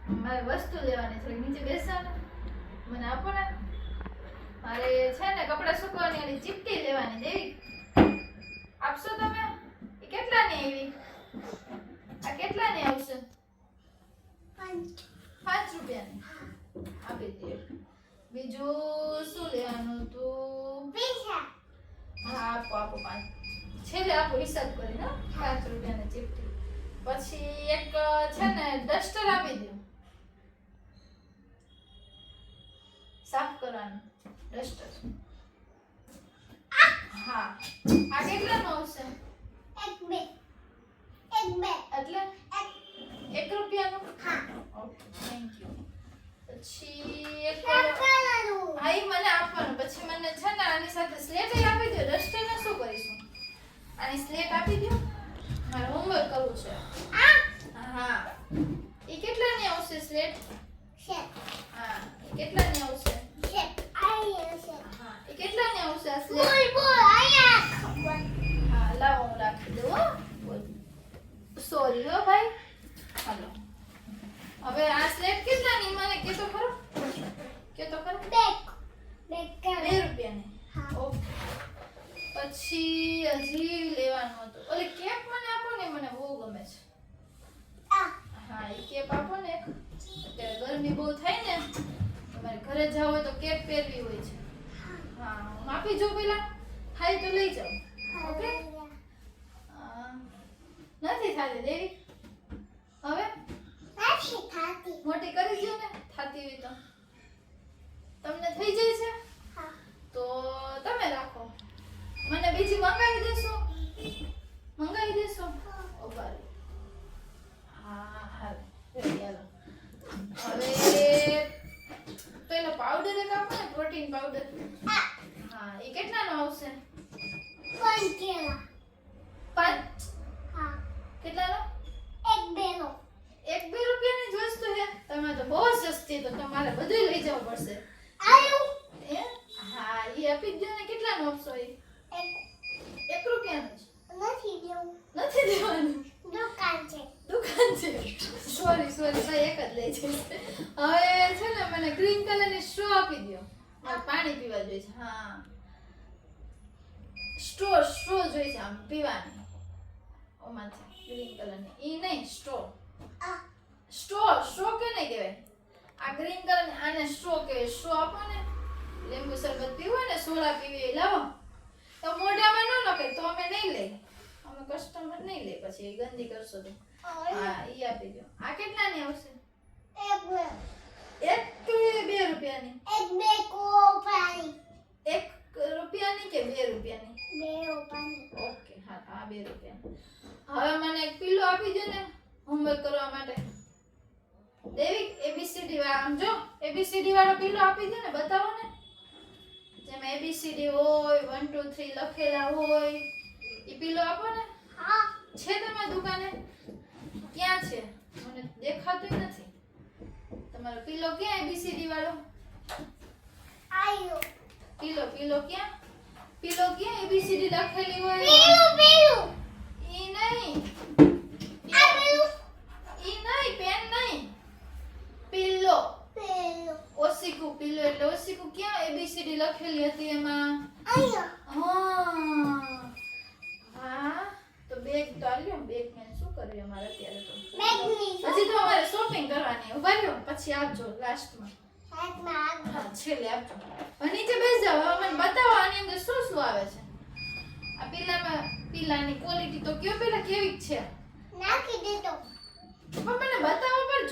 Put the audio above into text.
મારે વસ્તુ લેવાની થોડી નીચે બેસો ને મને આપો ને મારે છે ને કપડાં સુકવવાની ઓલી ચીપટી લેવાની દેવી આપશો તમે એ કેટલાની આવી આ કેટલાની આવશે 5 રૂપિયાની આપી દે બીજું શું લેવાનું તું પૈસા હા આપો 5 છેલ્લે આપો હિસાબ કરીને 5 રૂપિયાની ચીપટી પછી એક છે ને ડસ્ટર આપી દો સાફ કરવાનું ડસ્ટર હા આ કેટલાનું આવશે એટલે 1 રૂપિયાનું હા ઓકે થેન્ક યુ પછી એક હા ઈ મને આપવાનું પછી મને છે ને આની સાથે સ્લેટ આપી દો ડસ્ટરને શું કરીશું આની સ્લેટ આપી દો મારે હોમવર્ક કરવું છે હા ઈ કેટલાની આવશે સ્લેટ હા ઈ કેટલાની આવશે હા ઈ કેટલાની આવશે આ સ્લેટ હા લાવો હું રાખી દઉં હો સોરી હો ભાઈ હાલો હવે આ સ્લેટ કેટલાની મને કે તો ખરો 2 રૂપિયાની ઓકે પછી હજી લેવાનું હતું ઓલી કેપ મને આપો ને મને બહુ ગમે છે હા એ કેપ આપો ને અત્યારે ગરમી બહુ થાય ને તમારે ઘરે જાવ હોય તો કેપ પહેરવી હોય છે હા હું આપી જાઉં પેલા થાય તો લઈ જાઉં ઓકે નથી થાતી દેવી હવે મોટી કરી દો ને થાતી હોય તો તમને થઈ જાય છે તો તમે રાખો મને બીજી મંગાવી દેશો ઓબારી હા હાલ હવે પેલો પાવડર એક આપો ને પ્રોટીન પાવડર હા એ કેટલાનો આવશે 5 કેટલાનો 1-2 રૂપિયાની જ વસ્તુ છે તમે તો બહુ સસ્તી તો તમારે બધું લઈ જવું પડશે હા એ આપી દો ને કેટલાનો આપશો એ 1 રૂપિયાનો નથી દેવાનું દુકાન છે સોરી ભાઈ એક જ લઈ જઈશ હવે છે ને મને ગ્રીન કલરની સ્ટ્રો આપી દો મારે પાણી પીવા જોઈએ છે હા સ્ટ્રો જોઈએ છે આમ પીવાની ઓમાં છે ગ્રીન કલરની ઈ નહીં સ્ટ્રો કે નહીં કહેવાય આ ગ્રીન કલરની આને સ્ટ્રો કહેવાય સ્ટ્રો આપો ને લીંબુ શરબત પીવું હોય ને સોડા પીવી લાવો તો મોઢામાં ન નકે તો અમે નહીં લઈ અમે કસ્ટમર નહીં લે પછી ગંદી કરશો તો હા ઈ આપી દો આ કેટલાની આવશે 1 રૂપિયાની 1 રૂપિયાની કે 2 રૂપિયાની ઓકે હા આ 2 રૂપિયાની હવે મને એક પીલો આપી દો ને હોમવર્ક કરવા માટે દેવી એબીસીડી વાળો આમ જો એબીસીડી વાળો પીલો આપી દો ને બતાવો ને જેમાં એબીસીડી હોય 1 2 3 લખેલા હોય ઈ પીલો આપો ને છે તમારી દુકાને ક્યાં છે મને દેખાતો નથી તમારો પીલો ક્યાં એબીસીડી વાળો પીલો ક્યાં એબીસીડી લખેલી હોય ઈ નહીં પેન નહીં પીલો ઓસીકુ પીલો એટલે ઓસીકુ ક્યાં એબીસીડી લખેલી હતી એમાં હા તો બેગ તો આલ્યો બેગ મેં શું કર્યું અમારે અત્યારે તો હજી તો અમારે શોપિંગ કરવાની ઉભા રહ્યો પછી આપજો લાસ્ટમાં હા છેલ્લે આપજો નીચે બેસી જાવ હવે મને બતાવો આની અંદર શું આવે છે આ પીલાની ક્વોલિટી તો કયો પેલા કેવી છે નાખી દેતો પણ મને બતાવો પર